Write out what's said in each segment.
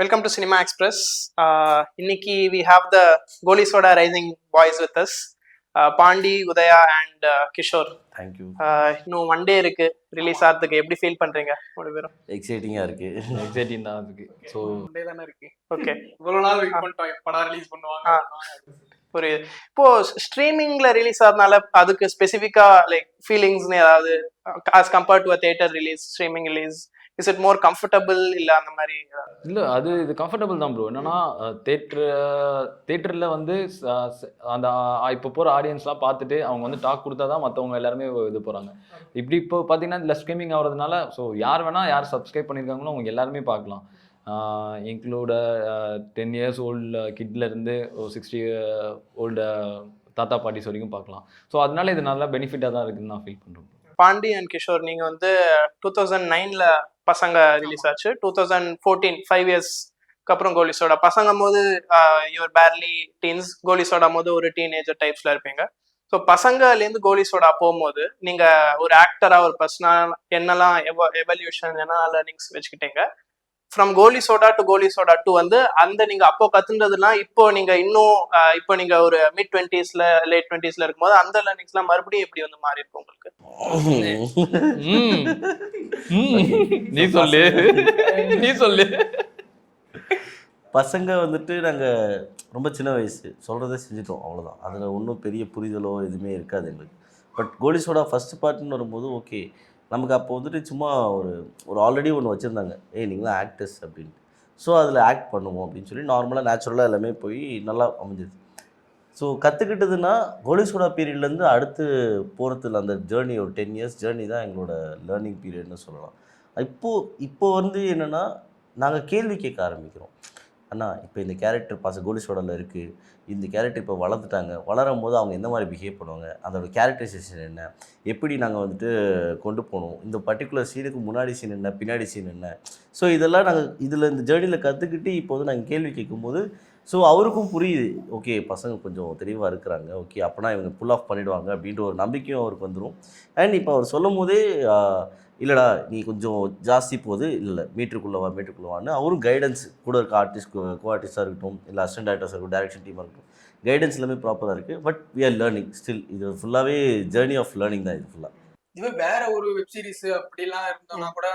Welcome to Cinema Express. Inniki we have the Goli Soda Rising boys with us. Pandi, Udaya and Kishore. Thank you. இன்னும் one day இருக்கு release ஆகிறதுக்கு. எப்படி feel பண்றீங்க மூணு பேரும்? எக்ஸைட்டிங்காக இருக்கு. எக்ஸைட்டிங் தான் அதுக்கு. ஸோ ஒன் டே தானே இருக்கு. ஓகே, இவ்வளோ நாள் வெயிட் பண்ணிட்டோம் படம் ரிலீஸ் பண்ணுவாங்க. ஒரு இப்போ ஸ்ட்ரீமிங்ல ரிலீஸ் ஆகிறதுனால அதுக்கு ஸ்பெசிஃபிக்கா லைக் ஃபீலிங்ஸ்னு ஏதாவது as compared to theatre release, streaming release, is it more comfortable இல்லை அந்த மாதிரி? இல்லை, இது கம்ஃபர்டபுள் தான் ப்ரோ. என்னன்னா தேட்டரில் வந்து அந்த இப்போ போகிற ஆடியன்ஸ்லாம் பார்த்துட்டு அவங்க வந்து டாக் கொடுத்தா தான் மற்றவங்க எல்லாருமே இது போகிறாங்க. இப்போ பார்த்தீங்கன்னா இதில் ஸ்ட்ரீமிங் ஆகிறதுனால ஸோ யார் வேணால் யார் சப்ஸ்கிரைப் பண்ணியிருக்காங்களோ அவங்க எல்லாருமே பார்க்கலாம். இன்க்ளூட 10 years ஓல்டு கிட்லேருந்து 60 ஓல்டு தாத்தா பாட்டிஸ் வரைக்கும் பார்க்கலாம். ஸோ அதனால இது நல்லா பெனிஃபிட்டாக தான் இருக்குதுன்னு நான் ஃபீல் பண்ணுறேன். பாண்டி அண்ட் கிஷோர், நீங்க வந்து 2009ல பசங்க ரிலீஸ் ஆச்சு. 2014 5 இயர்ஸ்க்கு அப்புறம் கோலி சோடா. பசங்கும் போது your barely teens, Kohli soda போது ஒரு டீனேஜர் டைப்ஸ்ல இருப்பீங்க. ஸோ பசங்கலேருந்து கோலி சோடா போகும்போது நீங்க ஒரு ஆக்டரா ஒரு பர்சனா என்னெல்லாம் எவல்யூஷன் என்ன லேர்னிங்ஸ் வச்சுக்கிட்டீங்க? ஃப்ரம் கோலி சோடா டு கோலி சோடா 2 வந்து அந்த நீங்க அப்போ கத்துன்றதுலாம் இப்போ நீங்க இன்னும் இப்போ நீங்க ஒரு மிட் 20sல லேட் 20sல இருக்கும்போது அந்த லேர்னிங்ஸ்லாம் மறுபடியும் எப்படி வந்து மாறி இருக்கு உங்களுக்கு? நீ சொல்லு. பசங்க வந்துட்டு நாங்கள் ரொம்ப சின்ன வயசு சொல்கிறதே செஞ்சுட்டோம், அவ்வளோதான். அதில் ஒன்றும் பெரிய புரிதலோ எதுவுமே இருக்காது எங்களுக்கு. பட் கோலி சோடா ஃபஸ்ட்டு பார்ட்டுன்னு வரும்போது ஓகே, நமக்கு அப்போ வந்துட்டு சும்மா ஒரு ஆல்ரெடி ஒன்று வச்சுருந்தாங்க, நீங்களாம் ஆக்டர்ஸ் அப்படின்ட்டு. ஸோ அதில் ஆக்ட் பண்ணுவோம் அப்படின்னு சொல்லி நார்மலாக நேச்சுரலாக எல்லாமே போய் நல்லா அமைஞ்சது. ஸோ கற்றுக்கிட்டதுன்னா கோலி சோடா பீரியட்லேருந்து அடுத்து போகிறதுல அந்த ஜேர்னி ஒரு 10 years ஜேர்னி தான் எங்களோட லேர்னிங் பீரியட்னு சொல்லலாம். இப்போ வந்து என்னென்னா நாங்கள் கேள்வி கேட்க ஆரம்பிக்கிறோம். அண்ணா இப்போ இந்த கேரக்டர் கோலி சோடாவில் இருக்குது, இந்த கேரக்டர் இப்போ வளர்ந்துட்டாங்க, வளரும் போது அவங்க எந்த மாதிரி பிஹேவ் பண்ணுவாங்க, அதோட கேரக்டரைசேஷன் என்ன, எப்படி நாங்கள் வந்துட்டு கொண்டு போகணும், இந்த பர்டிகுலர் சீனுக்கு முன்னாடி சீன் என்ன, பின்னாடி சீன் என்ன. ஸோ இதெல்லாம் நாங்கள் இதில் இந்த ஜேர்னியில் கற்றுக்கிட்டு இப்போ வந்து நாங்கள் கேள்வி கேட்கும்போது ஸோ அவருக்கும் புரியுது, ஓகே பசங்க கொஞ்சம் தெளிவாக இருக்கிறாங்க, ஓகே அப்போனா இவங்க புல் ஆஃப் பண்ணிவிடுவாங்க அப்படின்ற ஒரு நம்பிக்கையும் அவருக்கு வந்துடும். அண்ட் இப்போ அவர் சொல்லும் போதே இல்லைடா நீ கொஞ்சம் ஜாஸ்தி போகுது, இல்லை மீட்டருக்குள்ளவான்னு அவரும் கைடன்ஸ் கூட இருக்க ஆர்டிஸ்ட் கோ ஆர்டிஸ்டாக இருக்கட்டும், இல்லை அசிஸ்டன்ட் டேரக்டர்ஸாக இருக்கட்டும், டேரக்ஷன் டீமாக இருக்கட்டும், கைடன்ஸ் எல்லாமே ப்ராப்பராக இருக்குது. But we are learning still. இது ஃபுல்லாகவே ஜேர்னி ஆஃப் லேர்னிங் தான் இது ஃபுல்லாக. இதுவே வேற ஒரு வெப் சீரிஸ் அப்படிலாம் இருந்தோம்னா கூட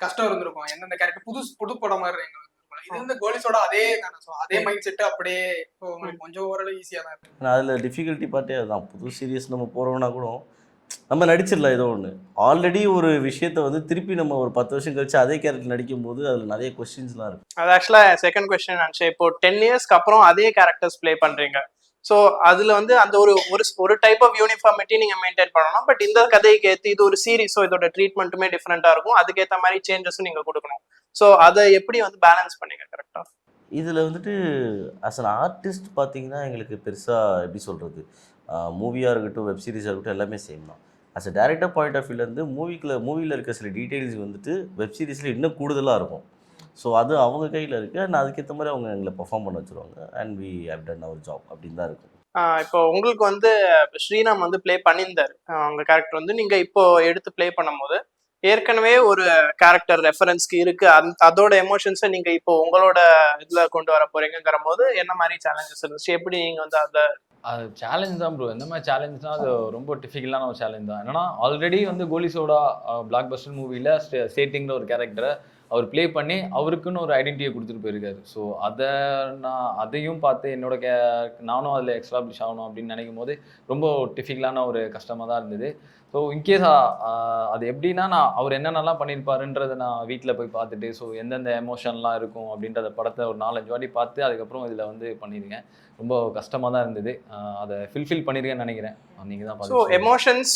கஷ்டம் இருந்திருக்கும். எந்தெந்த கேரக்டர் புது படம் மாதிரி எங்களுக்கு இது வந்து கோலி சோடா அதே மைண்ட் செட்டு அப்படியே கொஞ்சம் ஓரளவு ஈஸியாக தான் இருக்கு. அதில் டிஃபிகல்ட்டி பார்ட்டே அதுதான். புது சீரியஸ் நம்ம போகிறோம்னா கூட நம்ம நடிச்சிடலாம் ஏதோ ஒன்று. ஆல்ரெடி ஒரு விஷயத்த வந்து திருப்பி நம்ம ஒரு 10 வருஷம் கழிச்சு அதே கேரக்டர் நடிக்கும் போது அதில் நிறைய கொஸ்டின்ஸ்லாம் இருக்கும். அது ஆக்சுவலாக செகண்ட் கொஸ்டின் நினச்சேன். இப்போ 10 இயர்ஸ்க்கு அப்புறம் அதே கேரக்டர்ஸ் ப்ளே பண்ணுறீங்க. ஸோ அதில் வந்து அந்த ஒரு டைப் ஆஃப் யூனிஃபார்மிட்டி நீங்கள் மெயின்டைன் பண்ணணும். பட் இந்த கதைக்கு ஏற்று இது ஒரு சீரிஸோ இதோட ட்ரீட்மெண்ட்டுமே டிஃப்ரெண்ட்டாக இருக்கும், அதுக்கேற்ற மாதிரி சேஞ்சஸும் நீங்கள் கொடுக்கணும். ஸோ அதை எப்படி வந்து பேலன்ஸ் பண்ணீங்க கரெக்டாக? இதில் வந்துட்டு ஆஸ் அன் ஆர்டிஸ்ட் பார்த்தீங்கன்னா எங்களுக்கு பெருசாக எப்படி சொல்கிறது, மூவியாக இருக்கட்டும் வெப் சீரிஸாக இருக்கட்டும் எல்லாமே சேம் தான். As a director point of வியூலேருந்து மூவியில் இருக்க சில டீட்டெயில்ஸ் வந்துட்டு வெப் சீரிஸில் இன்னும் கூடுதலாக இருக்கும். ஸோ அது அவங்க கையில் இருக்குது. அண்ட் அதுக்கேற்ற மாதிரி அவங்க எங்களை பெர்ஃபார்ம் பண்ண வச்சுருவாங்க. And we have done our job அப்படின்னு தான் இருக்கும். இப்போ உங்களுக்கு வந்து ஸ்ரீராம் வந்து ப்ளே பண்ணியிருந்தார் அவங்க கேரக்டர் வந்து நீங்கள் இப்போ எடுத்து ப்ளே பண்ணும்போது ஏற்கனவே ஒரு கேரக்டர் ரெஃபரன்ஸ்க்கு இருக்கு, அதோட எமோஷன்ஸை நீங்க இப்போ உங்களோட இதுல கொண்டு வர போறீங்கிற போது என்ன மாதிரி சேலஞ்சஸ் இருந்துச்சு? எப்படி நீங்க வந்து அது சேலஞ்ச் தான் ப்ரோ. எந்த மாதிரி சேலஞ்ச்னா அது ரொம்ப டிஃபிகல்ட்டான ஒரு சேலஞ்ச் தான். என்னன்னா ஆல்ரெடி வந்து கோலி சோடா பிளாக் பஸ்டர் மூவியில் ஸ்டேட்டிங்கிற ஒரு கேரக்டரை அவர் ப்ளே பண்ணி அவருக்குன்னு ஒரு ஐடென்டிட்டியை கொடுத்துட்டு போயிருக்காரு. ஸோ அதையும் பார்த்து நானும் அதில் எக்ஸ்டாப்ளிஷ் ஆகணும் அப்படின்னு நினைக்கும் போது ரொம்ப டிஃபிகல்ட்டான ஒரு கஷ்டமாக தான் இருந்தது. ஸோ இன்கேஸ் அது எப்படின்னா அவர் என்னென்னலாம் பண்ணியிருப்பாருன்றதை நான் வீட்டில் போய் பார்த்துட்டு ஸோ எந்தெந்த எமோஷன்லாம் இருக்கும் அப்படின்றத படத்தை ஒரு 4-5 வாட்டி பார்த்து அதுக்கப்புறம் இதில் வந்து பண்ணியிருக்கேன். ரொம்ப கஷ்டமாக தான் இருந்தது. அதை ஃபில்ஃபில் பண்ணியிருக்கேன்னு நினைக்கிறேன். நீங்கள் தான் பார்த்து. ஸோ எமோஷன்ஸ்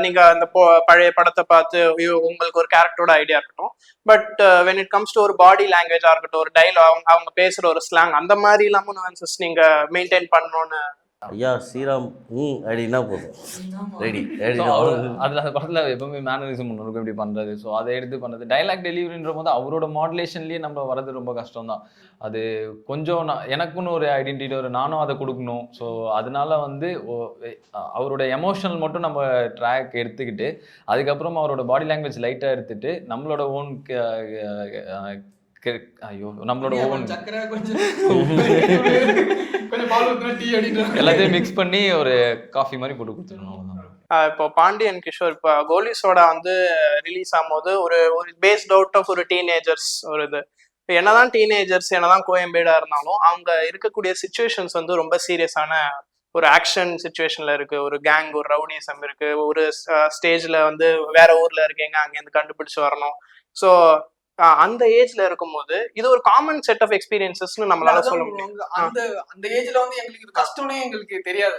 நீங்கள் அந்த பழைய படத்தை பார்த்து உங்களுக்கு ஒரு கேரக்டரோட ஐடியா இருக்கட்டும், but when it comes to ஒரு பாடி லாங்குவேஜாக இருக்கட்டும், ஒரு டைலாக், அவங்க பேசுகிற ஒரு ஸ்லாங், அந்த மாதிரி இல்லாமல் நுவான்சஸ் நீங்கள் மெயின்டைன் பண்ணணும்னு ஐயா ஸ்ரீராம் அப்படின்னா போதும் ரெடி. அதில் அந்த படத்தில் எப்பவுமே மேனரிசம் ஒன்று இருக்கும் எப்படி பண்ணுறது. ஸோ அதை எடுத்து பண்ணுறது டைலாக் டெலிவரின்ற போது அவரோட மாடுலேஷன்லேயே நம்ம வரது ரொம்ப கஷ்டம் தான். அது கொஞ்சம் எனக்குன்னு ஒரு ஐடென்டிட்டி நானும் அதை கொடுக்கணும். ஸோ அதனால வந்து அவரோட எமோஷனல் மட்டும் நம்ம ட்ராக் எடுத்துக்கிட்டு அதுக்கப்புறம் அவரோட பாடி லாங்குவேஜ் லைட்டாக எடுத்துகிட்டு நம்மளோட ஓன் ஐயோ நம்மளோட ஓவன் சக்கரை கொஞ்சம் கொஞ்சம் பால் ஊற்றினா டீ அப்படின்ற எல்லாத்தையும் மிக்ஸ் பண்ணி ஒரு காஃபி மாதிரி போட்டு கொடுத்துருவோம், அவ்வளோதான். இப்போ பாண்டியன் கிஷோர் இப்போ கோலி சோடா வந்து ரிலீஸ் ஆகும்போது ஒரு ஒரு பேஸ்ட் அவுட் ஆஃப் ஒரு டீனேஜர்ஸ் ஒரு இது. இப்போ என்னதான் டீனேஜர்ஸ் என்னதான் கோயம்பேடா இருந்தாலும் அவங்க இருக்கக்கூடிய சுச்சுவேஷன்ஸ் வந்து ரொம்ப சீரியஸான ஒரு ஆக்ஷன் சுச்சுவேஷன்ல இருக்கு. ஒரு கேங், ஒரு ரவுடிசம் இருக்கு. ஒரு ஸ்டேஜ்ல வந்து வேற ஊர்ல இருக்கீங்க, அங்கேருந்து கண்டுபிடிச்சு வரணும். ஸோ அந்த ஏஜ்ல இருக்கும்போது இது ஒரு காமன் செட் ஆஃப் எக்ஸ்பீரியன்சஸ்னு நம்மளால சொல்ல முடியும். அந்த அந்த ஏஜ்ல வந்து எங்களுக்கு இது கஷ்டம்னே எங்களுக்கு தெரியாது.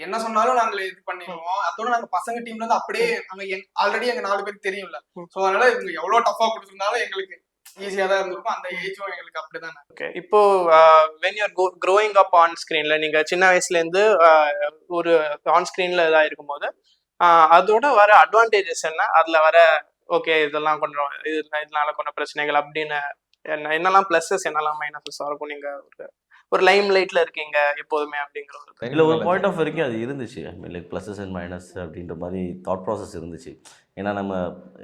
என்ன சொன்னாலும் நாங்க இது பண்ணிடுவோம். அதோட நாங்க பசங்க டீம்ல இருந்து அப்படியே நாங்க ஆல்ரெடி எங்க 4 பேருக்கு தெரியும்ல. சோ அதனால இவங்க எவ்வளவு டஃபா கொடுத்திருந்தாலும் எங்களுக்கு ஈஸியா தான் இருந்திருக்கும். அந்த ஏஜும் எங்களுக்கு அப்படிதான். ஓகே, இப்போ when you are growing up on screenல நீங்க சின்ன வயசுல இருந்து ஒரு ஆன் ஸ்கிரீன்ல இதா இருக்கும்போது அதோட வர அட்வான்டேஜஸ் என்ன, அதுல வர ஓகே இதெல்லாம் கொஞ்சம் இதனால கொஞ்சம் பிரச்சனைகள் அப்படின்னு என்னெல்லாம் பிளஸஸ் என்னெல்லாம் மைனஸஸ் இருக்கும்? நீங்க ஒரு லைம் லைட்ல இருக்கீங்க எப்போதுமே அப்படிங்கிற ஒரு இல்லை, ஒரு பாயிண்ட் ஆஃப் வரைக்கும் அது இருந்துச்சு. I mean like pluses and minus அப்படின்ற மாதிரி தாட் ப்ராசஸ் இருந்துச்சு. ஏன்னா நம்ம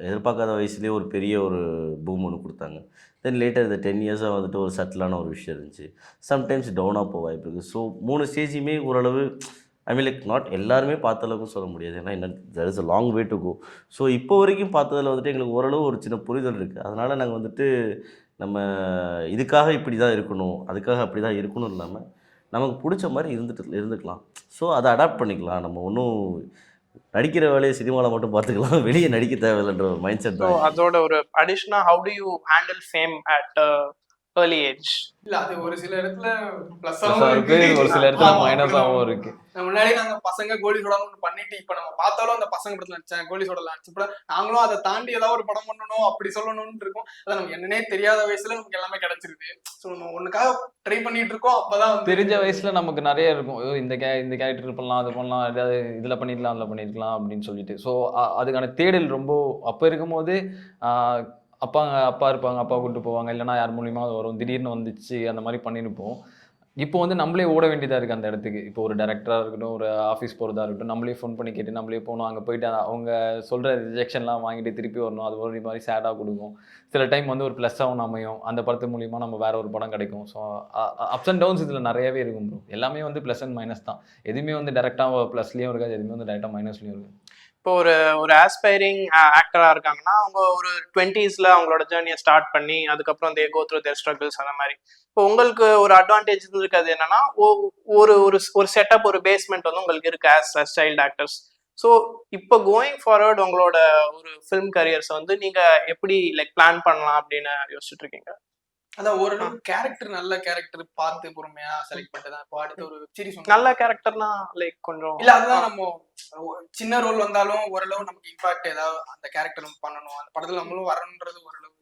எதிர்பார்க்காத வயசுலேயே ஒரு பெரிய ஒரு பூம் ஒன்று கொடுத்தாங்க. தென் லேட்டர் இந்த 10 இயர்ஸாக வந்துட்டு ஒரு சட்டிலான ஒரு விஷயம் இருந்துச்சு. சம்டைம்ஸ் டவுனாக போக வாய்ப்பு இருக்குது. ஸோ 3 ஸ்டேஜுமே ஓரளவு ஐ மீன் லைக் நாட் எல்லாருமே பார்த்த அளவுக்கு சொல்ல முடியாது. ஏன்னா என்ன there is a long way to go. So இப்போ வரைக்கும் பார்த்ததில் வந்துட்டு எங்களுக்கு ஓரளவு ஒரு சின்ன புரிதல் இருக்குது. அதனால் நாங்கள் வந்துட்டு நம்ம இதுக்காக இப்படி தான் இருக்கணும், அதுக்காக அப்படி தான் இருக்கணும் இல்லாமல் நமக்கு பிடிச்ச மாதிரி இருந்துக்கலாம். ஸோ அதை அடாப்ட் பண்ணிக்கலாம். நம்ம ஒன்றும் நடிக்கிற வேலையை சினிமாவில் மட்டும் பார்த்துக்கலாம், வெளியே நடிக்க தேவையில்லைன்ற ஒரு மைண்ட் செட் தான். அதோட ஒரு அடிஷனா how do you handle fame at early age? இல்ல அது ஒரு சில இடத்துல பிளஸ் இருக்கு, ஒரு சில இடத்துல மைனஸாகவும் இருக்கு. முன்னாடி நாங்க பசங்க கோலி சோடான்னு பண்ணிட்டு இப்ப நம்ம பார்த்தாலும் அந்த பசங்க படத்துல நடிச்சேன், கோலி சோடா நடிச்சப்ப நாங்களும் அதை தாண்டி ஏதாவது ஒரு படம் பண்ணணும் அப்படி சொல்லணும்னு இருக்கும். அதான் நமக்கு என்னன்னே தெரியாத வயசுல நமக்கு எல்லாமே கிடைச்சிருக்கு. ஸோ நம்ம ஒண்ணுக்காக ட்ரை பண்ணிட்டு இருக்கோம். அப்பதான் தெரிஞ்ச வயசுல நமக்கு நிறைய இருக்கும், இந்த கேரக்டர் பண்ணலாம், அது பண்ணலாம், ஏதாவது இதுல பண்ணிருக்கலாம், அதுல பண்ணிருக்கலாம் அப்படின்னு சொல்லிட்டு. ஸோ அதுக்கான தேடல் ரொம்ப அப்போ இருக்கும்போது அப்பா இருப்பாங்க, அப்பா கூப்பிட்டு போவாங்க, இல்லைனா யார் மூலியமா அது வரும், திடீர்னு வந்துச்சு, அந்த மாதிரி பண்ணிருப்போம். இப்போ வந்து நம்மளே ஓட வேண்டியதாக இருக்குது அந்த இடத்துக்கு. இப்போ ஒரு டேரக்டராக இருக்கட்டும், ஒரு ஆஃபீஸ் போகிறதா இருக்கட்டும், நம்மளே ஃபோன் பண்ணி கேட்டு நம்மளே போகணும். அங்கே போயிட்டு அவங்க சொல்கிற ரிஜெக்ஷன்லாம் வாங்கிட்டு திருப்பி வரணும். அது ஒரு மாதிரி சேடாக கொடுக்கும். சில டைம் வந்து ஒரு ப்ளஸ்ஸாகவும் அமையும். அந்த படத்து மூலிமா நம்ம வேற ஒரு படம் கிடைக்கும். ஸோ அப்ஸ் அண்ட் டவுன்ஸ் இதில் நிறையவே இருக்கும் ப்ரோ. எல்லாமே வந்து ப்ளஸ் அண்ட் மைனஸ் தான். எதுவுமே வந்து டேரெக்டாக ப்ளஸ்லேயும் இருக்காது, எதுவுமே வந்து டேரெக்டாக மைனஸ்லேயும் இருக்குது. இப்போ ஒரு ஆஸ்பைரிங் ஆக்டரா இருக்காங்கன்னா அவங்க ஒரு 20s அவங்களோட ஜேர்னியை ஸ்டார்ட் பண்ணி அதுக்கப்புறம் தே கோ த்ரூ தேர் ஸ்ட்ரகிள்ஸ் அந்த மாதிரி. இப்போ உங்களுக்கு ஒரு அட்வான்டேஜ் இருக்காது என்னன்னா ஒரு ஒரு செட்டப், ஒரு பேஸ்மெண்ட் வந்து உங்களுக்கு இருக்கு ஆஸ் சைல்டு ஆக்டர்ஸ். ஸோ இப்போ கோயிங் ஃபார்வர்ட் உங்களோட ஒரு ஃபிலிம் கரியர்ஸ் வந்து நீங்க எப்படி லைக் பிளான் பண்ணலாம் அப்படின்னு யோசிச்சுட்டு இருக்கீங்க? அதான் ஓரளவு கேரக்டர், நல்ல கேரக்டர் பார்த்து பொறுமையா செலக்ட் பண்ணிட்டு இப்போ அடுத்த ஒரு சீரிஸ் நல்ல கேரக்டர்னா லைக் கொஞ்சம் இல்ல அதுதான் நம்ம சின்ன ரோல் வந்தாலும் ஓரளவு நமக்கு இம்பாக்ட் ஏதாவது அந்த கேரக்டர் நம்ம பண்ணணும், அந்த படத்துல நம்மளும் வரணுன்றது ஓரளவு.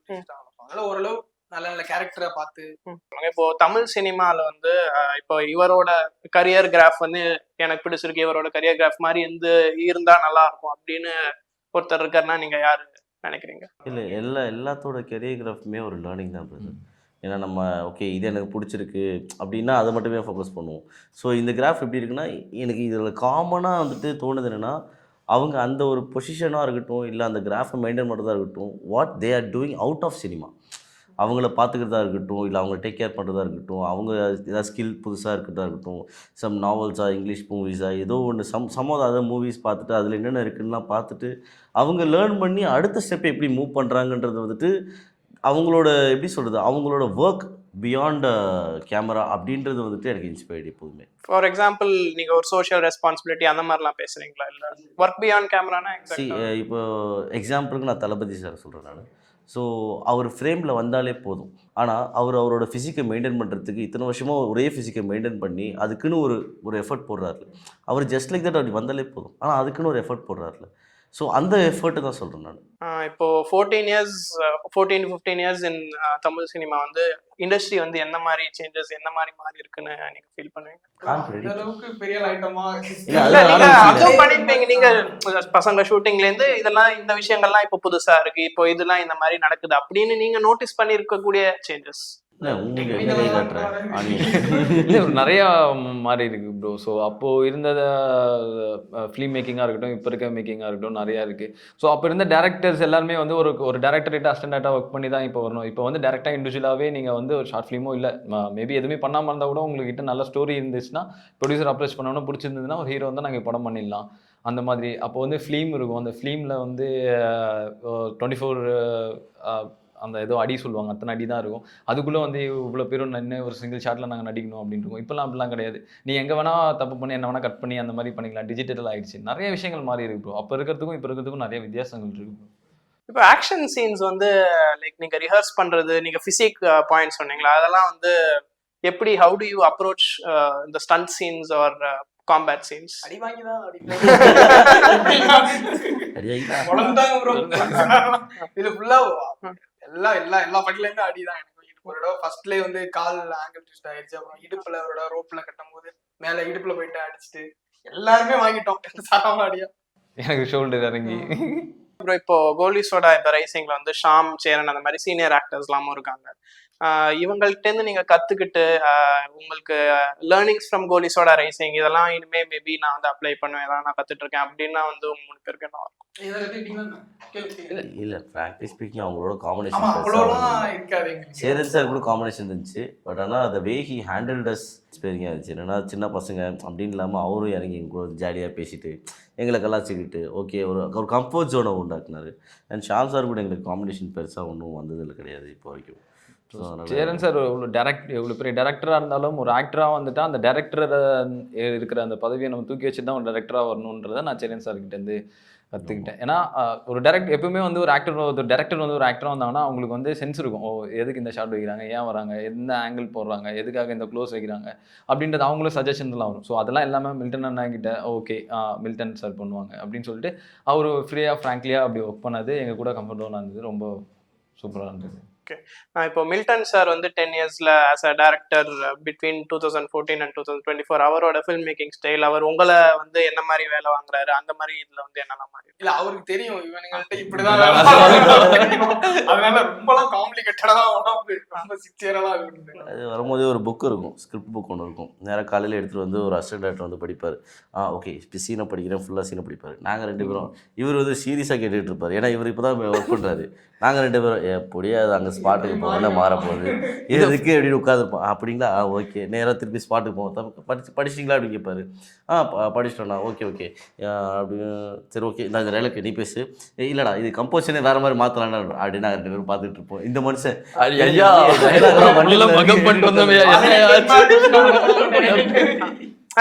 அதனால ஓரளவு நல்ல நல்ல கேரக்டரை பார்த்து. இப்போ தமிழ் சினிமால வந்து இப்போ இவரோட கரியர் கிராஃப் வந்து எனக்கு பிடிச்சிருக்கு, இவரோட கரியர் கிராஃப் மாதிரி இருந்தா நல்லா இருக்கும் அப்படின்னு ஒருத்தர் இருக்காருன்னா நீங்க யாரு நினைக்கிறீங்க? இல்லை, எல்லாத்தோட கரியர் கிராஃப்மே ஒரு லேர்னிங் தான் பிரதர். ஏன்னா நம்ம ஓகே இது எனக்கு பிடிச்சிருக்கு அப்படின்னா அதை மட்டுமே ஃபோக்கஸ் பண்ணுவோம். ஸோ இந்த கிராஃப் எப்படி இருக்குன்னா எனக்கு இதில் காமனாக வந்துட்டு தோணுது என்னென்னா அவங்க அந்த ஒரு பொசிஷனாக இருக்கட்டும், இல்லை அந்த கிராஃபை மெயின்டைன் பண்ணுறதா இருக்கட்டும், what they are doing out of cinema, அவங்கள பார்த்துக்கிறதா இருக்கட்டும், இல்லை அவங்கள டேக் கேர் பண்ணுறதா இருக்கட்டும், அவங்க ஏதாவது ஸ்கில் புதுசாக இருக்கிறதா இருக்கட்டும், சம் நாவல்ஸா, இங்கிலீஷ் மூவிஸா, ஏதோ ஒன்று சம் ஆஃப் அதர் மூவிஸ் பார்த்துட்டு அதில் என்னென்ன இருக்குன்னா பார்த்துட்டு அவங்க லேர்ன் பண்ணி அடுத்த ஸ்டெப்பை எப்படி மூவ் பண்ணுறாங்கன்றது வந்துட்டு அவங்களோட எப்படி சொல்கிறது, அவங்களோட ஒர்க் பியாண்ட் கேமரா அப்படின்றது வந்துட்டு எனக்கு இன்ஸ்பைர்டு எப்போதுமே. ஃபார் எக்ஸாம்பிள் நீங்கள் ஒரு சோஷியல் ரெஸ்பான்சிபிலிட்டி அந்த மாதிரிலாம் பேசுகிறீங்களா? இல்லை ஒர்க் பியாண்ட் கேமரானா இப்போ எக்ஸாம்பிளுக்கு நான் தளபதி சார் சொல்கிறேன் நான். ஸோ அவர் ஃப்ரேமில் வந்தாலே போதும். ஆனால் அவரோட ஃபிசிக்கை மெயின்டைன் பண்ணுறதுக்கு இத்தனை வருஷமாக ஒரே ஃபிசிக்கை மெயின்டைன் பண்ணி அதுக்குன்னு ஒரு எஃபர்ட் போடுறாருல. அவர் ஜஸ்ட் லைக் தட் அப்படி வந்தாலே போதும், ஆனால் அதுக்குன்னு ஒரு எஃபர்ட் போடுறாருல. ஸோ அந்த எஃபர்ட்டு தான் சொல்கிறேன் நான். இப்போ 14-15 இயர்ஸ் இன் தமிழ் சினிமா வந்து இண்டஸ்ட்ரி வந்து என்ன மாதிரி சேஞ்சஸ், என்ன மாதிரி மாறி இருக்குன்னு நீங்க ஃபீல் பண்ணுவீங்க? அளவுக்கு பெரிய ஐட்டமா அப்சர்வ் பண்ணிருப்பீங்க நீங்க பசங்க ஷூட்டிங்ல இருந்து இதெல்லாம், இந்த விஷயங்கள்லாம் இப்போ புதுசா இருக்கு, இப்போ இதெல்லாம் இந்த மாதிரி நடக்குது அப்படின்னு நீங்க நோட்டீஸ் பண்ணி இருக்கக்கூடிய சேஞ்சஸ். உங்களுக்கு என்ன கை காட்டுறேன் ஆனியன் இல்லை நிறையா மாறி இருக்கு ப்ரோ. ஸோ அப்போது இருந்த ஃபிலிம் மேக்கிங்காக இருக்கட்டும், இப்போ இருக்க மேக்கிங்காக இருக்கட்டும், நிறையா இருக்குது. ஸோ அப்போ இருந்த டேரக்டர்ஸ் எல்லாருமே வந்து ஒரு டேரக்டர்கிட்ட அசிஸ்டண்டாக ஒர்க் பண்ணி தான் இப்போ வரணும். இப்போ வந்து டேரெக்டாக இண்டிவிஜுவலாகவே நீங்கள் வந்து ஒரு ஷார்ட் ஃபிலிமோ இல்லை மேபி எதுவுமே பண்ணாமல் இருந்தால் கூட உங்கள்கிட்ட நல்ல ஸ்டோரி இருந்துச்சுன்னா ப்ரொடியூசர் அப்ரோச் பண்ணணும், பிடிச்சிருந்ததுன்னா ஒரு ஹீரோ வந்து நாங்கள் படம் பண்ணிடலாம் அந்த மாதிரி. அப்போ வந்து ஃபிலிம் இருக்கும், அந்த ஃபிலிமில் வந்து 24 அந்த ஏதோ அடி சொல்லுவாங்க, அத்தனை அடி தான் இருக்கும். அதுக்குள்ளே வந்து இவ்வளோ பேரும் நின்று ஒரு சிங்கிள் ஷாட்டில் நாங்கள் நடிக்கணும் அப்படின்னு இருக்கும். இப்போலாம் அப்படிலாம் கிடையாது. நீ எங்கே வேணால் தப்பு பண்ணி என்ன வேணால் கட் பண்ணி அந்த மாதிரி பண்ணிக்கலாம். டிஜிட்டல் ஆகிடுச்சு, நிறைய விஷயங்கள் மாறி இருக்கு ப்ரோ. அப்போ இருக்கிறதுக்கும் இப்போ இருக்கிறதுக்கும் நிறைய வித்தியாசங்கள் இருக்கு ப்ரோ. இப்போ ஆக்ஷன் சீன்ஸ் வந்து லைக் நீங்க ரிஹர்ஸ் பண்றது, நீங்க பிசிக் பாயிண்ட் சொன்னீங்களா, அதெல்லாம் வந்து எப்படி, ஹவு டு யூ அப்ரோச் இந்த stunt scenes or combat scenes? அடி வாங்கிதான் அடியாகிட்டா ப்ரோ. இது ஃபுல்லா எல்லா பட்டிலேருந்து அடிதான். எனக்கு ஒரு தடவை ஃபர்ஸ்ட்லேயே வந்து கால் ஆங்கிள் ட்விஸ்ட் ஆயிடுச்சு. அப்புறம் இடுப்புல ஒரு தடவை ரோப்ல கட்டும் போது மேல இடுப்புல போயிட்டு அடிச்சுட்டு எல்லாருமே வாங்கிட்டோம் சாராம அடியா. எனக்கு ஷோல்டர் இறங்கி. அப்புறம் இப்போ கோலிஸோட இந்த ரைசிங்ல வந்து ஷாம், சேரன் அந்த மாதிரி சீனியர் ஆக்டர்ஸ் எல்லாமும் இருக்காங்க. இவங்கள்ட்ட இருந்து நீங்க கத்துக்கிட்டு உங்களுக்கு லேர்னிங்ஸ் ஃப்ரம் கோலிஸோட ரைசிங் இதெல்லாம் இனிமே மேபி நான் வந்து அப்ளை பண்ணுவேன், இதெல்லாம் நான் கத்துட்டு இருக்கேன் அப்படின்னா வந்து 3 பேருக்கு என்ன இருக்கும்? இல்லை ஃப்ராங்க்லி ஸ்பீக்கிங் அவங்களோட அவ்வளோலாம் இருக்காது. சேரன் சார் கூட காம்பினேஷன் இருந்துச்சு. பட் ஆனால் அந்த வே ஹி ஹேண்டில் டஸ் எக்ஸ்பீரியன்ஸாக இருந்துச்சு. என்னன்னா சின்ன பசங்க அப்படின்னு இல்லாமல் அவரும் இறங்கி எங்க கூட ஜாலியாக பேசிட்டு எங்களை கலாச்சிக்கிட்டு ஓகே ஒரு கம்ஃபர்ட் ஜோனை உண்டாக்குனாரு. அண்ட் ஷாம் சார் கூட எங்களுக்கு காம்பினேஷன் பெருசாக ஒன்றும் வந்ததில்லை கிடையாது இப்போ வரைக்கும். சேரன் சார் எவ்வளோ பெரிய டேரக்டராக இருந்தாலும் ஒரு ஆக்டராக வந்துட்டா அந்த டேரக்டர் இருக்கிற அந்த பதவியை நம்ம தூக்கி வச்சு தான் ஒரு டேரக்டராக வரணுன்றதை நான் சேரன் சார்கிட்டேருந்து கற்றுக்கிட்டேன். ஏன்னா ஒரு எப்பவுமே வந்து ஒரு டேரக்டர் வந்து ஒரு ஆக்டராக வந்தாங்கன்னா அவங்களுக்கு வந்து சென்ஸ் இருக்கும். எதுக்கு இந்த ஷாட் வைக்கிறாங்க, ஏன் வராங்க, எந்த ஆங்கிள் போடுறாங்க, எதுக்காக இந்த க்ளோஸ் வைக்கிறாங்க அப்படின்றது அவங்களும் சஜஷன்லாம் வரும். ஸோ அதெல்லாம் எல்லாமே மில்டன் அண்ணா கிட்ட ஓகே மில்டன் சார் பண்ணுவாங்க அப்படின்னு சொல்லிட்டு அவர் ஃப்ரீயாக ஃப்ராங்க்லியாக அப்படி ஒர்க் பண்ணது எங்கள் கூட கம்ஃபர்டபுளாக இருந்தது, ரொம்ப சூப்பராக இருந்தது. ஓகே, இப்போ மில்டன் சார் வந்து 10 இயர்ஸ்ல as a director between 2014 and 2024 அவரோட ஃபில்ம் மேக்கிங் ஸ்டைல், அவர் உங்களை வந்து என்ன மாதிரி வேலை வாங்குறாரு, அந்த மாதிரி இதுல வந்து என்னென்ன மாதிரி? இல்ல அவருக்கு தெரியும் இவனுங்கள்ட்ட இப்படிதான் அதனால ரொம்பலாம் காம்ப்ளிகேட்டடா ரொம்ப சிக்ஸியரெல்லாம் இருக்கு. அது வரும்போதே ஒரு புக் இருக்கும், ஸ்கிரிப்ட் புக் ஒன்று இருக்கும். நேராக காலையில் எடுத்துகிட்டு வந்து ஒரு அசிஸ்டன்ட் டேரக்டர் வந்து படிப்பார். ஓகே இப்போ சீனை படிக்கிறேன், ஃபுல்லாக சீனை படிப்பார். நாங்கள் 2 பேரும் இவர் வந்து சீரியஸாக கேட்டுகிட்டு இருப்பார். ஏன்னா இவர் இப்போ தான் ஒர்க் பண்ணுறாரு. நாங்கள் 2 பேரும் எப்படியாது அங்கே ஸ்பாட்டுக்கு போக மாறப்போகுது எதுக்கு அப்படின்னு உட்காந்துருப்போம். அப்படிங்களா ஓகே, நேராக திருப்பி ஸ்பாட்டுக்கு போவோம். படிச்சிங்களா அப்படின்னு கேட்பாரு. படிச்சிட்டோண்ணா ஓகே அப்படின்னு. சரி ஓகே நான் இந்த டைலாக் நீ பேசு, இல்லைடா இது கம்போசிஷனே வேறு மாதிரி மாற்றலாம்டா அப்படின்னு நாங்கள் 2 பேரும் பார்த்துட்டு இருப்போம். இந்த மனுஷன்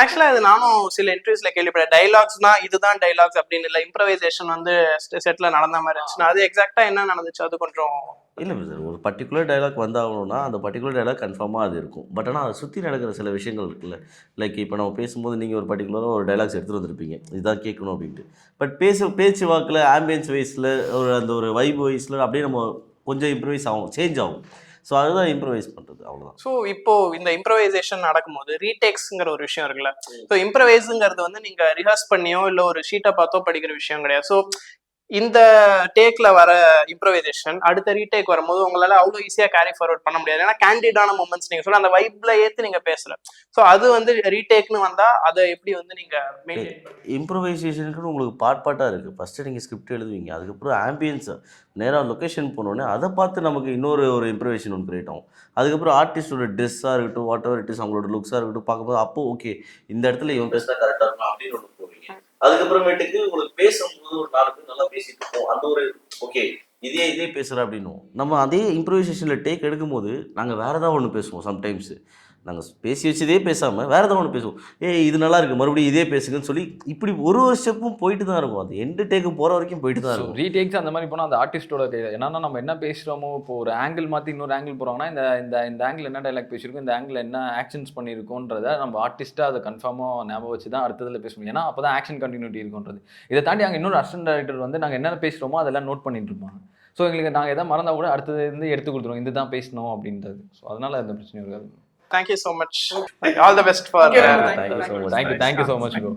ஆக்சுவலா இது நானும் சில இன்டர்வியூஸ்ல கேள்விப்பட்டேன். டைலாக்ஸ்னா இதுதான் டைலாக்ஸ் அப்படின்னு இல்லை, இம்ப்ரவைசேஷன் வந்து செட்ல நடந்த மாதிரி இருந்துச்சுன்னா அது எக்ஸாக்டா என்ன நடந்துச்சு அது கொஞ்சம் இல்லை சார். ஒரு பர்டிகுலர் டைலாக் வந்தாகணும்னா அந்த பர்டிகுலர் டைலாக் கன்ஃபார்மாக அது இருக்கும். பட் ஆனால் அதை சுற்றி நடக்கிற சில விஷயங்கள் இருக்குல்ல, லைக் இப்போ நம்ம பேசும்போது நீங்கள் ஒரு பர்டிகுலராக ஒரு டைலாக்ஸ் எடுத்துகிட்டு வந்திருப்பீங்க, இதுதான் கேட்கணும் அப்படின்ட்டு. பட் பேச்சு வாக்கில் ஆம்பியன்ஸ் வைஸில் அந்த ஒரு வைப் வைஸில் அப்படியே நம்ம கொஞ்சம் இம்ப்ரவைஸ் ஆகும், சேஞ்ச் ஆகும். ஸோ அதுதான் இம்ப்ரவைஸ் பண்ணுறது, அவ்வளோதான். ஸோ இப்போ இந்த இம்ப்ரவைசேஷன் நடக்கும்போது ரீடேக்ஸ்ங்கிற ஒரு விஷயம் இருக்குல்ல. ஸோ இம்ப்ரவைஸுங்கிறது வந்து நீங்க ரிஹர்ஸ் பண்ணியோ இல்லை ஒரு ஷீட்டை பார்த்தோ படிக்கிற விஷயம் கிடையாது. ஸோ இந்த டேக்ல வர இம்ப்ரவைசேஷன் அடுத்த ரீடேக் வரும்போது உங்களால அவ்வளோ ஈஸியா கேரி ஃபார்வர்ட் பண்ண முடியாது. ஏன்னா கேண்டிடான மூமெண்ட்ஸ் நீங்க சொல்ல அந்த வைப்ல ஏத்து நீங்க பேசல. ஸோ அது வந்து ரீடேக்னு வந்தா அதை எப்படி வந்து நீங்க இம்ப்ரவைசேஷனுக்கு உங்களுக்கு பார்ட்டாக இருக்குது. ஃபஸ்ட்டு நீங்கள் ஸ்கிரிப்ட் எழுதுவீங்க, அதுக்கப்புறம் ஆம்பியன்ஸ் நேராக லொக்கேஷன் போனோடனே அதை பார்த்து நமக்கு இன்னொரு இம்ப்ரவைசேஷன் ஒன்று கிரியேட் ஆகும். அதுக்கப்புறம் ஆர்டிஸ்டோட ட்ரெஸ்ஸாக இருக்கட்டும், வாட் எவர் இட் இஸ், அவங்களோட லுக்ஸாக இருக்கட்டும் பார்க்கும்போது அப்போ ஓகே இந்த இடத்துல இவன் பேசினா கரெக்டாக இருக்கும் அப்படின்னு ஒன்று போவீங்க. அதுக்கப்புறமேட்டுக்கு உங்களுக்கு பேசும்போது ஒரு 4 பேர் நல்லா பேசிட்டு இருக்கோம், அந்த ஒரு ஓகே இதே பேசுகிறேன் அப்படின்னும் நம்ம அதே இம்ப்ரவைசேஷனில் டேக் எடுக்கும்போது நாங்கள் வேறு ஏதாவது ஒன்று பேசுவோம். சம்டைம்ஸ் நாங்கள் பேசி வச்சதே பேசாமல் வேறு ஏதாவது ஒன்று பேசுவோம். இது நல்லா இருக்குது மறுபடியும் இதே பேசுங்கன்னு சொல்லி இப்படி ஒரு ஸ்டெப்பும் போயிட்டு தான் இருக்கும். அது எண்டு டேக்கு போகிற வரைக்கும் போயிட்டு தான் இருக்கும். ரீடேக்ஸ் அந்த மாதிரி போனால் அந்த ஆர்டிஸ்டோட என்னன்னா நம்ம என்ன பேசுகிறோமோ, இப்போ ஒரு ஆங்கிள் மாற்றி இன்னொரு ஆங்கிள் போகிறாங்கன்னா இந்த ஆங்கிள் என்ன டைலாக் பேசியிருக்கோம், இந்த ஆங்கிள் என்ன ஆக்ஷன்ஸ் பண்ணியிருக்கோன்றதை நம்ம ஆர்டிஸ்ட்டாக அதை கன்ஃபார்மாக ஞாபகம் வச்சு தான் அடுத்ததில் பேசணும். ஏன்னா அப்போ தான் ஆக்ஷன் கண்டினியூட்டி இருக்குன்றது. இதை தாண்டி அங்கே இன்னொரு அசிஸ்டன்ட் டைரக்டர் வந்து நாங்கள் என்ன பேசுகிறோமோ அதெல்லாம் நோட் பண்ணிட்டு இருப்பாங்க. ஸோ எங்களுக்கு நாங்கள் எதாவது மறந்தால் கூட அடுத்தது இருந்து எடுத்து கொடுத்துருவோம், இதுதான் பேசணும் அப்படின்றது. ஸோ அதனால் எந்த பிரச்சனையும் இருக்காது. Thank you so much. All the best for Thank you so much. Thank you so much, bro.